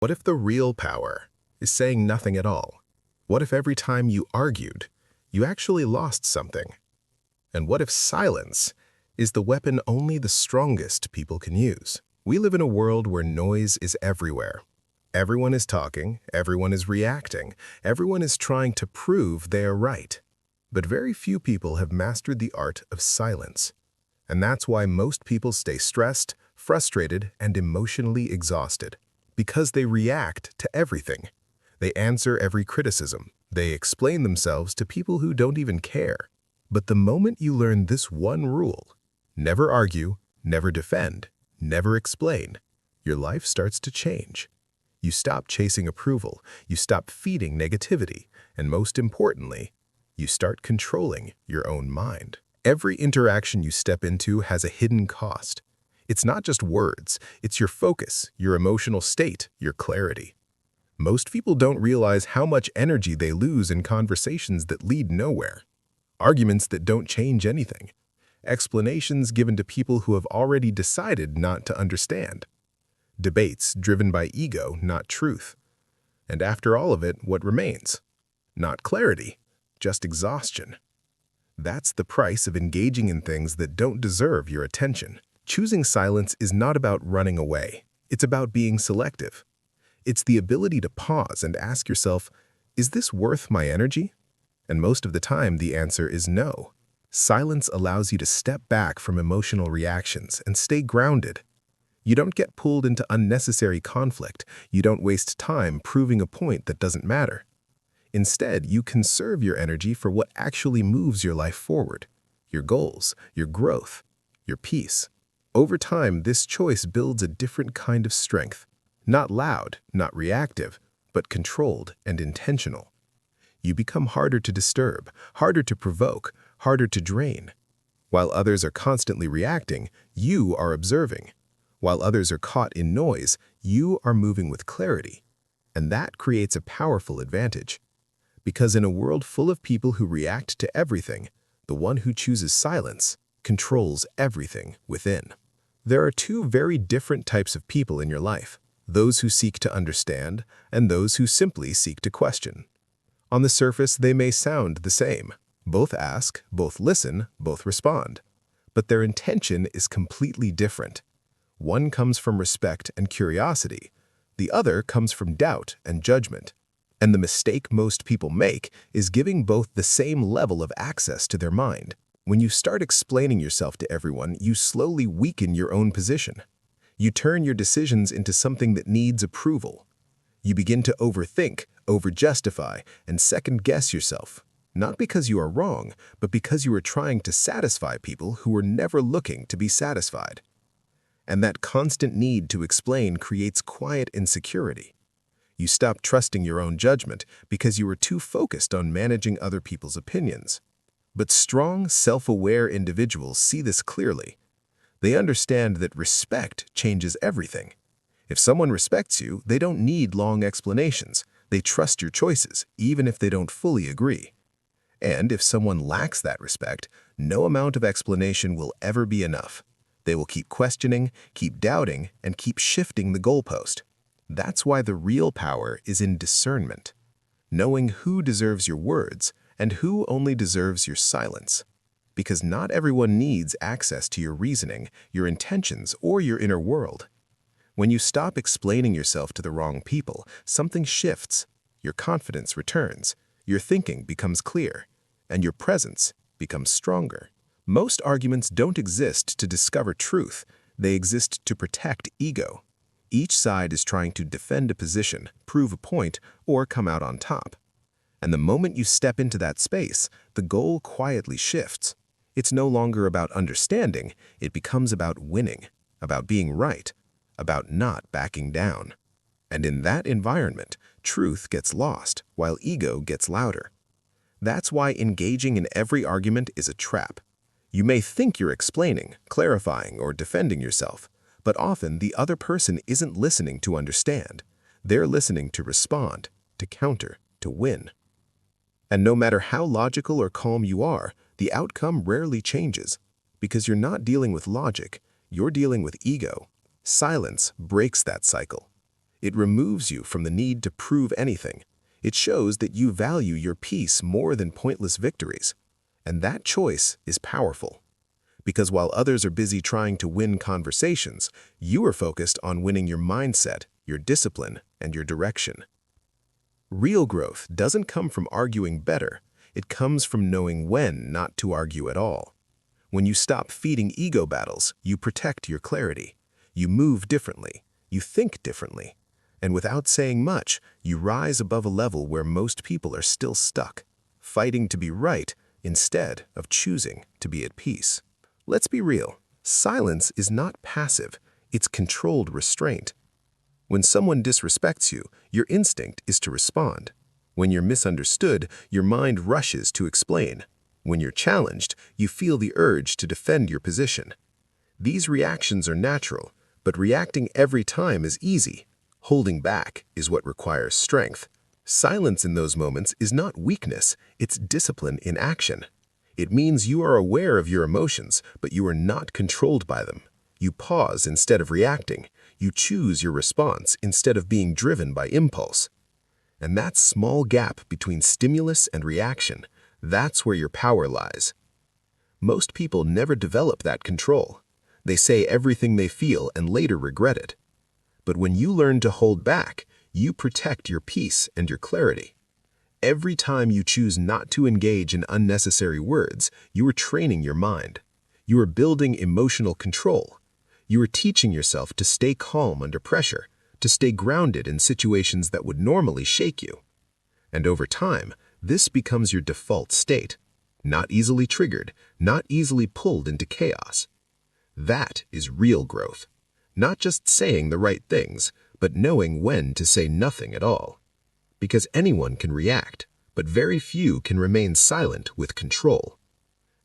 What if the real power is saying nothing at all? What if every time you argued, you actually lost something? And what if silence is the weapon only the strongest people can use? We live in a world where noise is everywhere. Everyone is talking, everyone is reacting, everyone is trying to prove they are right. But very few people have mastered the art of silence. And that's why most people stay stressed, frustrated, and emotionally exhausted. Because they react to everything. They answer every criticism. They explain themselves to people who don't even care. But the moment you learn this one rule, never argue, never defend, never explain, your life starts to change. You stop chasing approval, you stop feeding negativity, and most importantly, you start controlling your own mind. Every interaction you step into has a hidden cost. It's not just words, it's your focus, your emotional state, your clarity. Most people don't realize how much energy they lose in conversations that lead nowhere. Arguments that don't change anything. Explanations given to people who have already decided not to understand. Debates driven by ego, not truth. And after all of it, what remains? Not clarity, just exhaustion. That's the price of engaging in things that don't deserve your attention. Choosing silence is not about running away. It's about being selective. It's the ability to pause and ask yourself, is this worth my energy? And most of the time, the answer is no. Silence allows you to step back from emotional reactions and stay grounded. You don't get pulled into unnecessary conflict. You don't waste time proving a point that doesn't matter. Instead, you conserve your energy for what actually moves your life forward. Your goals, your growth, your peace. Over time, this choice builds a different kind of strength. Not loud, not reactive, but controlled and intentional. You become harder to disturb, harder to provoke, harder to drain. While others are constantly reacting, you are observing. While others are caught in noise, you are moving with clarity. And that creates a powerful advantage. Because in a world full of people who react to everything, the one who chooses silence controls everything within. There are two very different types of people in your life. Those who seek to understand, and those who simply seek to question. On the surface, they may sound the same. Both ask, both listen, both respond. But their intention is completely different. One comes from respect and curiosity. The other comes from doubt and judgment. And the mistake most people make is giving both the same level of access to their mind. When you start explaining yourself to everyone, you slowly weaken your own position. You turn your decisions into something that needs approval. You begin to overthink, overjustify, and second-guess yourself. Not because you are wrong, but because you are trying to satisfy people who are never looking to be satisfied. And that constant need to explain creates quiet insecurity. You stop trusting your own judgment because you are too focused on managing other people's opinions. But strong, self-aware individuals see this clearly. They understand that respect changes everything. If someone respects you, they don't need long explanations. They trust your choices, even if they don't fully agree. And if someone lacks that respect, no amount of explanation will ever be enough. They will keep questioning, keep doubting, and keep shifting the goalpost. That's why the real power is in discernment, knowing who deserves your words and who only deserves your silence. Because not everyone needs access to your reasoning, your intentions, or your inner world. When you stop explaining yourself to the wrong people, something shifts. Your confidence returns, your thinking becomes clear, and your presence becomes stronger. Most arguments don't exist to discover truth. They exist to protect ego. Each side is trying to defend a position, prove a point, or come out on top. And the moment you step into that space, the goal quietly shifts. It's no longer about understanding, it becomes about winning, about being right, about not backing down. And in that environment, truth gets lost while ego gets louder. That's why engaging in every argument is a trap. You may think you're explaining, clarifying, or defending yourself, but often the other person isn't listening to understand. They're listening to respond, to counter, to win. And no matter how logical or calm you are, the outcome rarely changes. Because you're not dealing with logic, you're dealing with ego. Silence breaks that cycle. It removes you from the need to prove anything. It shows that you value your peace more than pointless victories. And that choice is powerful. Because while others are busy trying to win conversations, you are focused on winning your mindset, your discipline, and your direction. Real growth doesn't come from arguing better. It comes from knowing when not to argue at all. When you stop feeding ego battles, you protect your clarity. You move differently. You think differently. And without saying much, you rise above a level where most people are still stuck, fighting to be right instead of choosing to be at peace. Let's be real. Silence is not passive. It's controlled restraint. When someone disrespects you, your instinct is to respond. When you're misunderstood, your mind rushes to explain. When you're challenged, you feel the urge to defend your position. These reactions are natural, but reacting every time is easy. Holding back is what requires strength. Silence in those moments is not weakness, it's discipline in action. It means you are aware of your emotions, but you are not controlled by them. You pause instead of reacting. You choose your response instead of being driven by impulse. And that small gap between stimulus and reaction, that's where your power lies. Most people never develop that control. They say everything they feel and later regret it. But when you learn to hold back, you protect your peace and your clarity. Every time you choose not to engage in unnecessary words, you are training your mind. You are building emotional control. You are teaching yourself to stay calm under pressure, to stay grounded in situations that would normally shake you. And over time, this becomes your default state. Not easily triggered, not easily pulled into chaos. That is real growth. Not just saying the right things, but knowing when to say nothing at all. Because anyone can react, but very few can remain silent with control.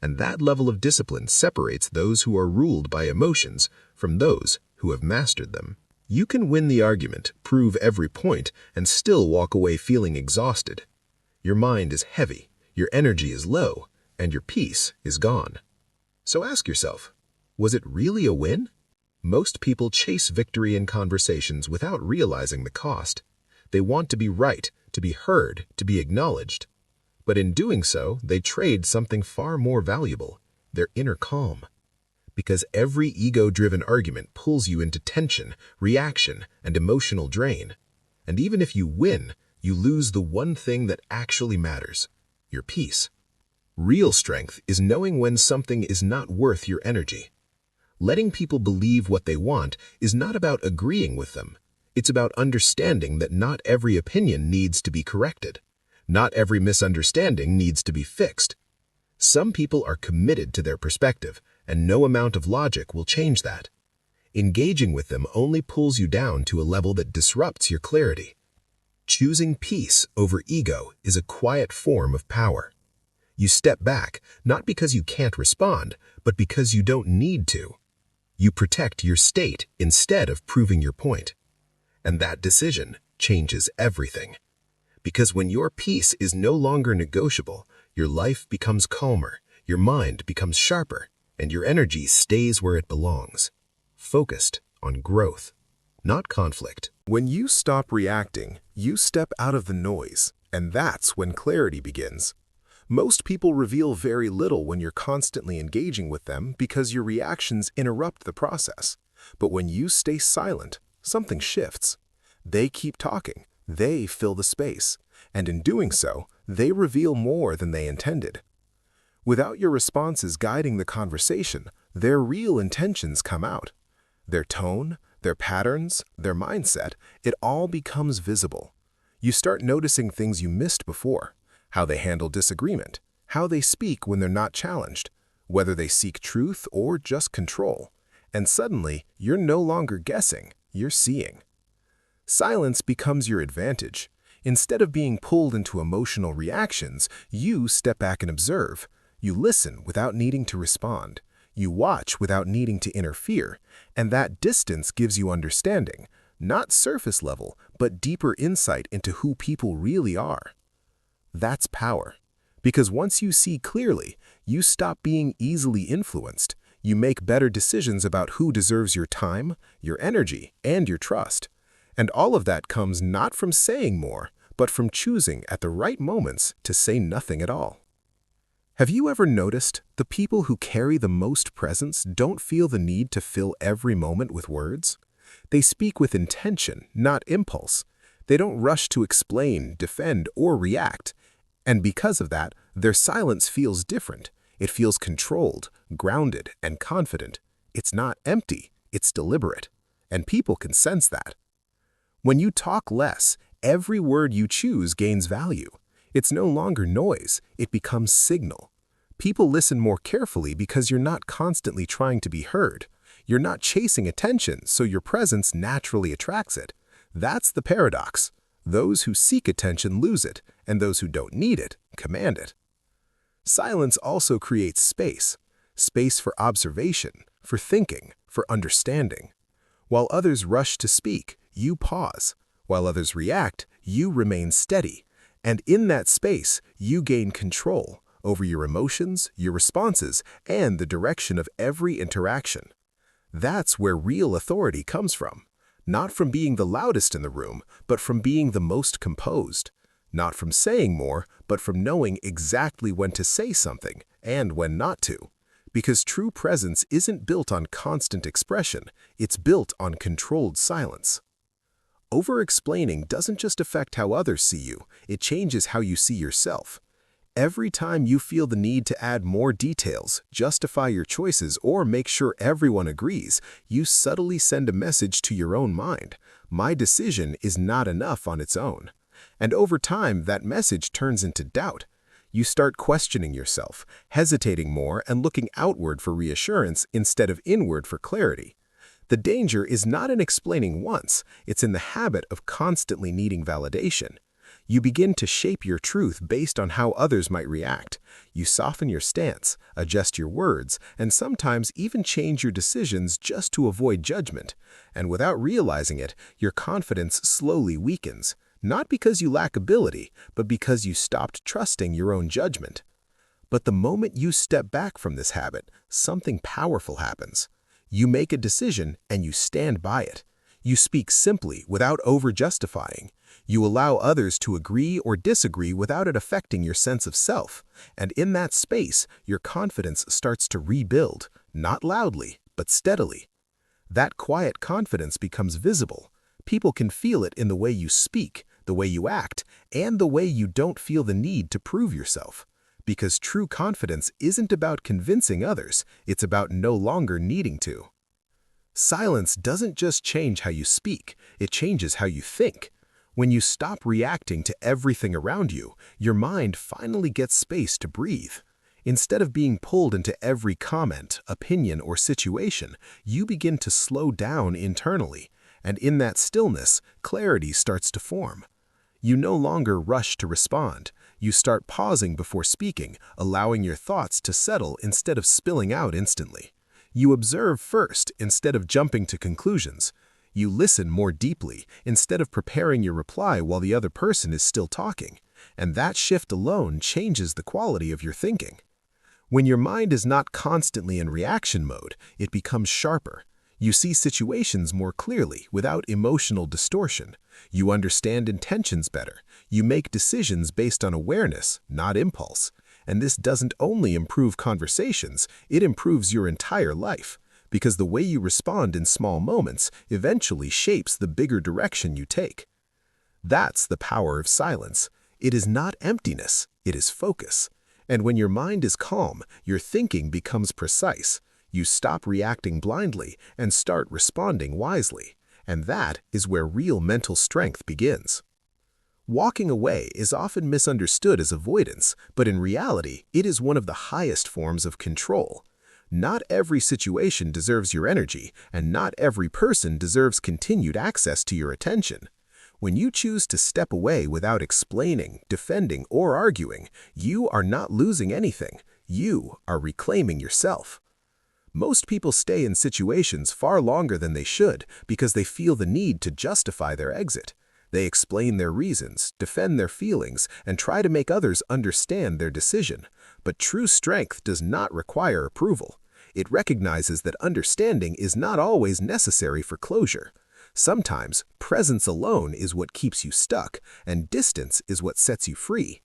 And that level of discipline separates those who are ruled by emotions from those who have mastered them. You can win the argument, prove every point, and still walk away feeling exhausted. Your mind is heavy, your energy is low, and your peace is gone. So ask yourself, was it really a win? Most people chase victory in conversations without realizing the cost. They want to be right, to be heard, to be acknowledged. But in doing so, they trade something far more valuable, their inner calm. Because every ego-driven argument pulls you into tension, reaction, and emotional drain. And even if you win, you lose the one thing that actually matters, your peace. Real strength is knowing when something is not worth your energy. Letting people believe what they want is not about agreeing with them. It's about understanding that not every opinion needs to be corrected. Not every misunderstanding needs to be fixed. Some people are committed to their perspective, and no amount of logic will change that. Engaging with them only pulls you down to a level that disrupts your clarity. Choosing peace over ego is a quiet form of power. You step back, not because you can't respond, but because you don't need to. You protect your state instead of proving your point. And that decision changes everything. Because when your peace is no longer negotiable, your life becomes calmer, your mind becomes sharper, and your energy stays where it belongs, focused on growth, not conflict. When you stop reacting, you step out of the noise, and that's when clarity begins. Most people reveal very little when you're constantly engaging with them because your reactions interrupt the process. But when you stay silent, something shifts. They keep talking, they fill the space, and in doing so, they reveal more than they intended. Without your responses guiding the conversation, their real intentions come out. Their tone, their patterns, their mindset, it all becomes visible. You start noticing things you missed before, how they handle disagreement, how they speak when they're not challenged, whether they seek truth or just control. And suddenly, you're no longer guessing, you're seeing. Silence becomes your advantage. Instead of being pulled into emotional reactions, you step back and observe. You listen without needing to respond. You watch without needing to interfere. And that distance gives you understanding, not surface level, but deeper insight into who people really are. That's power. Because once you see clearly, you stop being easily influenced. You make better decisions about who deserves your time, your energy, and your trust. And all of that comes not from saying more, but from choosing at the right moments to say nothing at all. Have you ever noticed the people who carry the most presence don't feel the need to fill every moment with words? They speak with intention, not impulse. They don't rush to explain, defend, or react. And because of that, their silence feels different. It feels controlled, grounded, and confident. It's not empty, it's deliberate. And people can sense that. When you talk less, every word you choose gains value. It's no longer noise, it becomes signal. People listen more carefully because you're not constantly trying to be heard. You're not chasing attention, so your presence naturally attracts it. That's the paradox. Those who seek attention lose it, and those who don't need it command it. Silence also creates space. Space for observation, for thinking, for understanding. While others rush to speak, you pause. While others react, you remain steady. And in that space, you gain control over your emotions, your responses, and the direction of every interaction. That's where real authority comes from. Not from being the loudest in the room, but from being the most composed. Not from saying more, but from knowing exactly when to say something and when not to. Because true presence isn't built on constant expression, it's built on controlled silence. Over-explaining doesn't just affect how others see you, it changes how you see yourself. Every time you feel the need to add more details, justify your choices, or make sure everyone agrees, you subtly send a message to your own mind. My decision is not enough on its own. And over time, that message turns into doubt. You start questioning yourself, hesitating more, and looking outward for reassurance instead of inward for clarity. The danger is not in explaining once, it's in the habit of constantly needing validation. You begin to shape your truth based on how others might react. You soften your stance, adjust your words, and sometimes even change your decisions just to avoid judgment. And without realizing it, your confidence slowly weakens, not because you lack ability, but because you stopped trusting your own judgment. But the moment you step back from this habit, something powerful happens. You make a decision and you stand by it. You speak simply without over-justifying. You allow others to agree or disagree without it affecting your sense of self. And in that space, your confidence starts to rebuild, not loudly, but steadily. That quiet confidence becomes visible. People can feel it in the way you speak, the way you act, and the way you don't feel the need to prove yourself. Because true confidence isn't about convincing others, it's about no longer needing to. Silence doesn't just change how you speak, it changes how you think. When you stop reacting to everything around you, your mind finally gets space to breathe. Instead of being pulled into every comment, opinion, or situation, you begin to slow down internally, and in that stillness, clarity starts to form. You no longer rush to respond. You start pausing before speaking, allowing your thoughts to settle instead of spilling out instantly. You observe first instead of jumping to conclusions. You listen more deeply instead of preparing your reply while the other person is still talking. And that shift alone changes the quality of your thinking. When your mind is not constantly in reaction mode, it becomes sharper. You see situations more clearly without emotional distortion. You understand intentions better. You make decisions based on awareness, not impulse. And this doesn't only improve conversations, it improves your entire life. Because the way you respond in small moments eventually shapes the bigger direction you take. That's the power of silence. It is not emptiness, it is focus. And when your mind is calm, your thinking becomes precise. You stop reacting blindly and start responding wisely. And that is where real mental strength begins. Walking away is often misunderstood as avoidance, but in reality, it is one of the highest forms of control. Not every situation deserves your energy, and not every person deserves continued access to your attention. When you choose to step away without explaining, defending, or arguing, you are not losing anything. You are reclaiming yourself. Most people stay in situations far longer than they should because they feel the need to justify their exit. They explain their reasons, defend their feelings, and try to make others understand their decision. But true strength does not require approval. It recognizes that understanding is not always necessary for closure. Sometimes, presence alone is what keeps you stuck, and distance is what sets you free.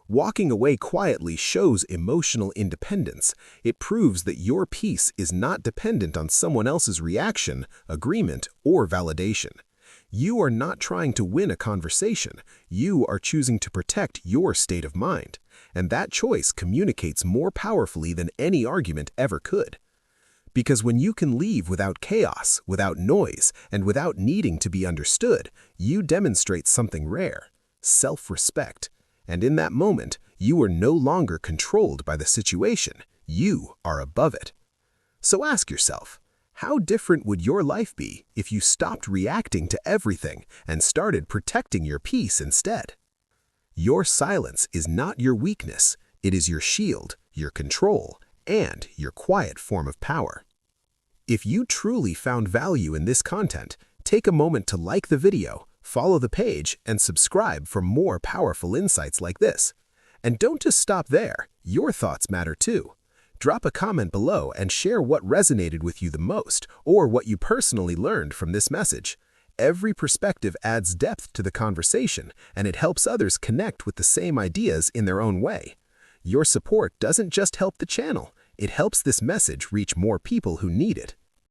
Walking away quietly shows emotional independence. It proves that your peace is not dependent on someone else's reaction, agreement, or validation. You are not trying to win a conversation. You are choosing to protect your state of mind. And that choice communicates more powerfully than any argument ever could. Because when you can leave without chaos, without noise, and without needing to be understood, you demonstrate something rare: self-respect. And in that moment, you are no longer controlled by the situation. You are above it. So ask yourself, how different would your life be if you stopped reacting to everything and started protecting your peace instead? Your silence is not your weakness. It is your shield, your control, and your quiet form of power. If you truly found value in this content, take a moment to like the video, follow the page, and subscribe for more powerful insights like this. And don't just stop there. Your thoughts matter too. Drop a comment below and share what resonated with you the most, or what you personally learned from this message. Every perspective adds depth to the conversation, and it helps others connect with the same ideas in their own way. Your support doesn't just help the channel, it helps this message reach more people who need it.